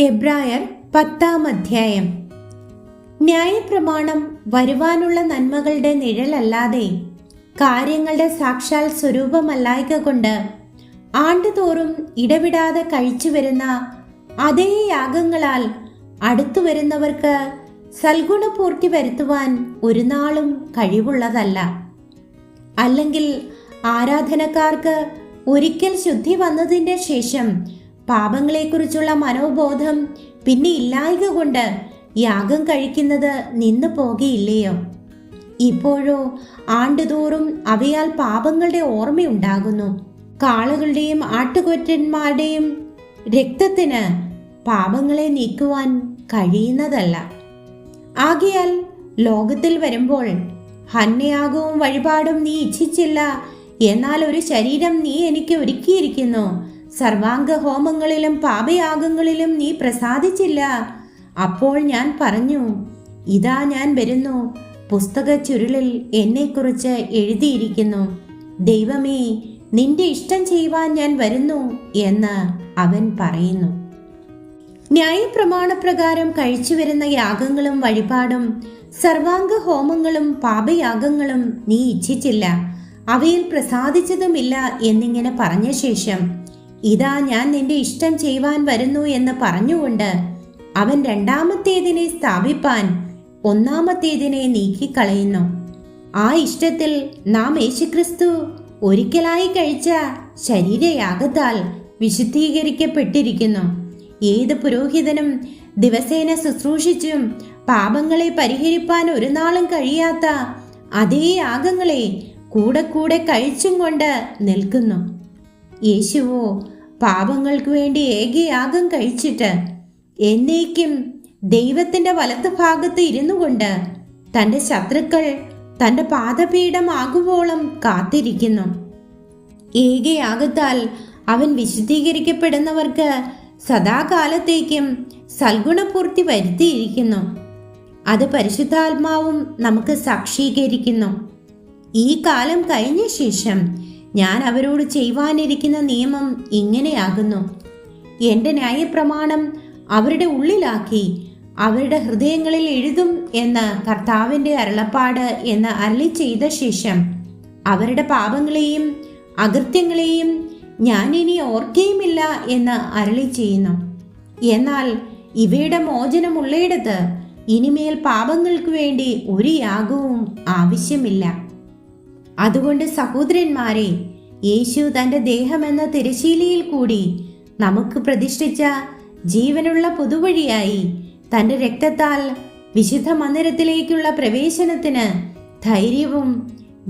എബ്രായർ 10-ാം അധ്യായം. ന്യായപ്രമാണം വരുവാനുള്ള നന്മകളുടെ നിഴലല്ലാതെ കാര്യങ്ങളുടെ സാക്ഷാൽ സ്വരൂപമല്ലായ്ക കൊണ്ട് ആണ്ടുതോറും ഇടവിടാതെ കഴിച്ചു വരുന്ന അതേ യാഗങ്ങളാൽ അടുത്തു വരുന്നവർക്ക് സൽഗുണപൂർത്തി വരുത്തുവാൻ ഒരു നാളും കഴിവുള്ളതല്ല. അല്ലെങ്കിൽ ആരാധനക്കാർക്ക് ഒരിക്കൽ ശുദ്ധി വന്നതിൻ്റെ ശേഷം പാപങ്ങളെക്കുറിച്ചുള്ള മനോബോധം പിന്നെ ഇല്ലായ്ക കൊണ്ട് യാഗം കഴിക്കുന്നത് നിന്നു പോകയില്ലയോ? ഇപ്പോഴോ ആണ്ടുതോറും അവയാൽ പാപങ്ങളുടെ ഓർമ്മയുണ്ടാകുന്നു. കാളകളുടെയും ആട്ടുകൊറ്റന്മാരുടെയും രക്തത്തിന് പാപങ്ങളെ നീക്കുവാൻ കഴിയുന്നതല്ല. ആകയാൽ ലോകത്തിൽ വരുമ്പോൾ ഹന്യയാഗവും വഴിപാടും നീ ഇച്ഛിച്ചില്ല, എന്നാൽ ഒരു ശരീരം നീ എനിക്ക് ഒരുക്കിയിരിക്കുന്നു. സർവാംഗ ഹോമങ്ങളിലും പാപയാഗങ്ങളിലും നീ പ്രസാദിച്ചില്ല. അപ്പോൾ ഞാൻ പറഞ്ഞു, ഇതാ ഞാൻ വരുന്നു, പുസ്തക ചുരുളിൽ എന്നെക്കുറിച്ച് എഴുതിയിരിക്കുന്നു. ദൈവമേ, നിന്റെ ഇഷ്ടം ചെയ്യുവാൻ ഞാൻ വരുന്നു എന്ന് അവൻ പറയുന്നു. ന്യായപ്രമാണപ്രകാരം കഴിച്ചു വരുന്ന യാഗങ്ങളും വഴിപാടും സർവാംഗ ഹോമങ്ങളും പാപയാഗങ്ങളും നീ ഇച്ഛിച്ചില്ല, അവയിൽ പ്രസാദിച്ചതുമില്ല എന്നിങ്ങനെ പറഞ്ഞ ശേഷം ഇതാ ഞാൻ നിന്റെ ഇഷ്ടം ചെയ്യുവാൻ വരുന്നു എന്ന് പറഞ്ഞുകൊണ്ട് അവൻ രണ്ടാമത്തേതിനെ സ്ഥാപിപ്പാൻ ഒന്നാമത്തേതിനെ നീക്കിക്കളയുന്നു. ആ ഇഷ്ടത്തിൽ നാം യേശുക്രിസ്തു ഒരിക്കലായി കഴിച്ച ശരീരയാഗത്താൽ വിശുദ്ധീകരിക്കപ്പെട്ടിരിക്കുന്നു. ഏത് പുരോഹിതനും ദിവസേന ശുശ്രൂഷിച്ചും പാപങ്ങളെ പരിഹരിപ്പാൻ ഒരു നാളും കഴിയാത്ത അതേ യാഗങ്ങളെ കൂടെ കൂടെ കഴിച്ചും കൊണ്ട് നിൽക്കുന്നു. യേശുവോ പാപങ്ങൾക്ക് വേണ്ടി ഏകയാഗം കഴിച്ചിട്ട് എന്നേക്കും ദൈവത്തിന്റെ വലത്ത് ഭാഗത്ത് ഇരുന്നു കൊണ്ട് തൻ്റെ ശത്രുക്കൾ തൻ്റെ പാദപീഠമാകുവോളം കാത്തിരിക്കുന്നു. ഏകയാഗത്താൽ അവൻ വിശുദ്ധീകരിക്കപ്പെടുന്നവർക്ക് സദാകാലത്തേക്കും സൽഗുണപൂർത്തി വരുത്തിയിരിക്കുന്നു. അത് പരിശുദ്ധാത്മാവും നമുക്ക് സാക്ഷീകരിക്കുന്നു. ഈ കാലം കഴിഞ്ഞ ശേഷം ഞാൻ അവരോട് ചെയ്യുവാനിരിക്കുന്ന നിയമം ഇങ്ങനെയാകുന്നു: എൻ്റെ ന്യായപ്രമാണം അവരുടെ ഉള്ളിലാക്കി അവരുടെ ഹൃദയങ്ങളിൽ എഴുതും എന്ന് കർത്താവിൻ്റെ അരുളപ്പാട് എന്ന് അരുളി ചെയ്ത ശേഷം അവരുടെ പാപങ്ങളെയും അകൃത്യങ്ങളെയും ഞാൻ ഇനി ഓർക്കുകയുമില്ല എന്ന് അരുളി ചെയ്യുന്നു. എന്നാൽ ഇവയുടെ മോചനമുള്ളയിടത്ത് ഇനിമേൽ പാപങ്ങൾക്ക് വേണ്ടി ഒരു യാഗവും ആവശ്യമില്ല. അതുകൊണ്ട് സഹോദരന്മാരെ, യേശു തൻ്റെ ദേഹമെന്ന തിരശീലയിൽ കൂടി നമുക്ക് പ്രതിഷ്ഠിച്ച ജീവനുള്ള പുതുവഴിയായി തൻ്റെ രക്തത്താൽ വിശുദ്ധ മന്ദിരത്തിലേക്കുള്ള പ്രവേശനത്തിന് ധൈര്യവും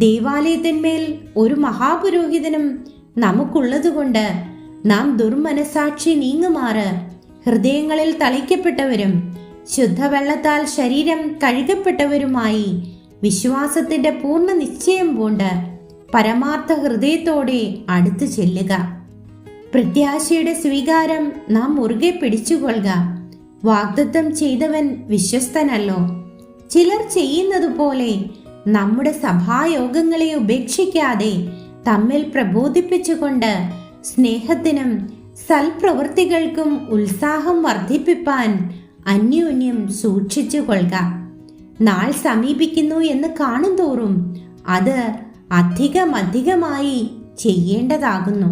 ദൈവാലയത്തിന്മേൽ ഒരു മഹാപുരോഹിതനും നമുക്കുള്ളതുകൊണ്ട് നാം ദുർമനസാക്ഷി നീങ്ങുമാറ് ഹൃദയങ്ങളിൽ തളിക്കപ്പെട്ടവരും ശുദ്ധവെള്ളത്താൽ ശരീരം കഴുകപ്പെട്ടവരുമായി വിശ്വാസത്തിന്റെ പൂർണ്ണ നിശ്ചയം കൊണ്ട് പരമാർത്ഥ ഹൃദയത്തോടെ അടുത്തു ചെല്ലുക. പ്രത്യാശയുടെ സ്വീകാരം നാം മുറുകെ പിടിച്ചുകൊള്ളുക. വാഗ്ദത്തം ചെയ്തവൻ വിശ്വസ്തനല്ലോ. ചിലർ ചെയ്യുന്നതുപോലെ നമ്മുടെ സഭായോഗങ്ങളെ ഉപേക്ഷിക്കാതെ തമ്മിൽ പ്രബോധിപ്പിച്ചുകൊണ്ട് സ്നേഹത്തിനും സൽപ്രവൃത്തികൾക്കും ഉത്സാഹം വർദ്ധിപ്പിപ്പാൻ അന്യോന്യം സൂക്ഷിച്ചു കൊള്ളുക. നാൾ സമീപിക്കുന്നു എന്ന് കാണുന്തോറും അത് അധികമായി ചെയ്യേണ്ടതാകുന്നു.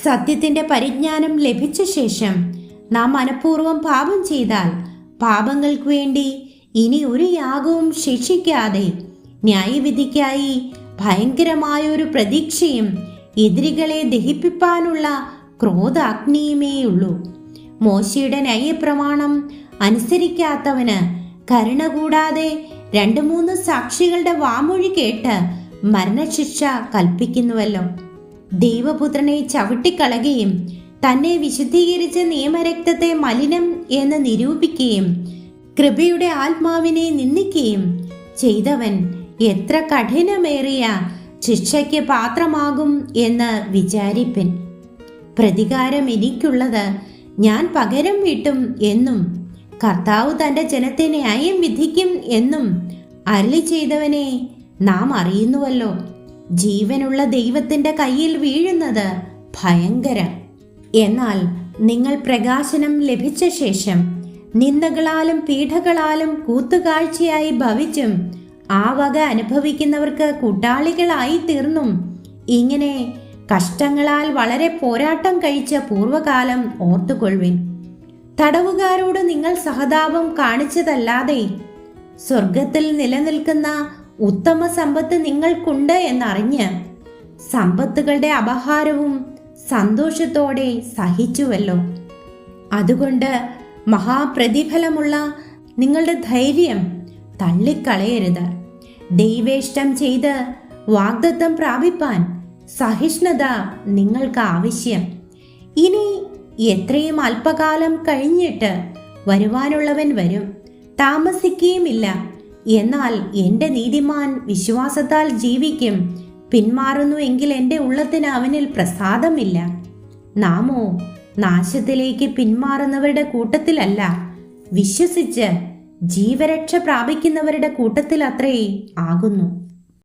സത്യത്തിന്റെ പരിജ്ഞാനം ലഭിച്ച ശേഷം നാം മനഃപൂർവ്വം പാപം ചെയ്താൽ പാപങ്ങൾക്ക് വേണ്ടി ഇനി ഒരു യാഗവും ശേഷിക്കാതെ ന്യായവിധിക്കായി ഭയങ്കരമായൊരു പ്രതീക്ഷയും എതിരികളെ ദഹിപ്പിപ്പാനുള്ള ക്രോധാഗ്നിയുമേയുള്ളൂ. മോശയുടെ ന്യായപ്രമാണം അനുസരിക്കാത്തവന് കരുണ കൂടാതെ 2-3 സാക്ഷികളുടെ വാമൊഴി കേട്ട് മരണശിക്ഷ കൽപ്പിക്കുന്നുവല്ലോ. ദൈവപുത്രനെ ചവിട്ടിക്കളയുകയും തന്നെ വിശുദ്ധീകരിച്ച നിയമരക്തത്തെ മലിനം എന്ന് നിരൂപിക്കുകയും കൃപയുടെ ആത്മാവിനെ നിന്ദിക്കുകയും ചെയ്തവൻ എത്ര കഠിനമേറിയ ശിക്ഷയ്ക്ക് പാത്രമാകും എന്ന് വിചാരിപ്പിൻ. പ്രതികാരം എനിക്കുള്ളത്, ഞാൻ പകരം വീട്ടും എന്നും കർത്താവ് തൻ്റെ ജനത്തെ ന്യായം വിധിക്കും എന്നും അരുളി ചെയ്തവനെ നാം അറിയുന്നുവല്ലോ. ജീവനുള്ള ദൈവത്തിന്റെ കയ്യിൽ വീഴുന്നത് ഭയങ്കരം. എന്നാൽ നിങ്ങൾ പ്രകാശനം ലഭിച്ച ശേഷം നിന്ദകളാലും പീഡകളാലും കൂത്തുകാഴ്ചയായി ഭവിച്ചും ആ വക അനുഭവിക്കുന്നവർക്ക് കൂട്ടാളികളായി തീർന്നും ഇങ്ങനെ കഷ്ടങ്ങളാൽ വളരെ പോരാട്ടം കഴിച്ച പൂർവകാലം ഓർത്തുകൊള്ളുവിൻ. തടവുകാരോട് നിങ്ങൾ സഹതാപം കാണിച്ചതല്ലാതെ സ്വർഗത്തിൽ നിലനിൽക്കുന്ന ഉത്തമ സമ്പത്ത് നിങ്ങൾക്കുണ്ട് എന്നറിഞ്ഞ് സമ്പത്തുകളുടെ അപഹാരവും സന്തോഷത്തോടെ സഹിച്ചുവല്ലോ. അതുകൊണ്ട് മഹാപ്രതിഫലമുള്ള നിങ്ങളുടെ ധൈര്യം തള്ളിക്കളയരുത്. ദൈവേഷ്ടം ചെയ്ത് വാഗ്ദത്തം പ്രാപിപ്പാൻ സഹിഷ്ണുത നിങ്ങൾക്ക് ആവശ്യം. ഇനി എത്രയും അല്പകാലം കഴിഞ്ഞിട്ട് വരുവാനുള്ളവൻ വരും, താമസിക്കുകയുമില്ല. എന്നാൽ എൻ്റെ നീതിമാൻ വിശ്വാസത്താൽ ജീവിക്കും. പിന്മാറുന്നു എങ്കിൽ എൻ്റെ ഉള്ളത്തിന് അവനിൽ പ്രസാദമില്ല. നാമോ നാശത്തിലേക്ക് പിന്മാറുന്നവരുടെ കൂട്ടത്തിലല്ല, വിശ്വസിച്ച് ജീവരക്ഷ പ്രാപിക്കുന്നവരുടെ കൂട്ടത്തിൽ അത്രേ ആകുന്നു.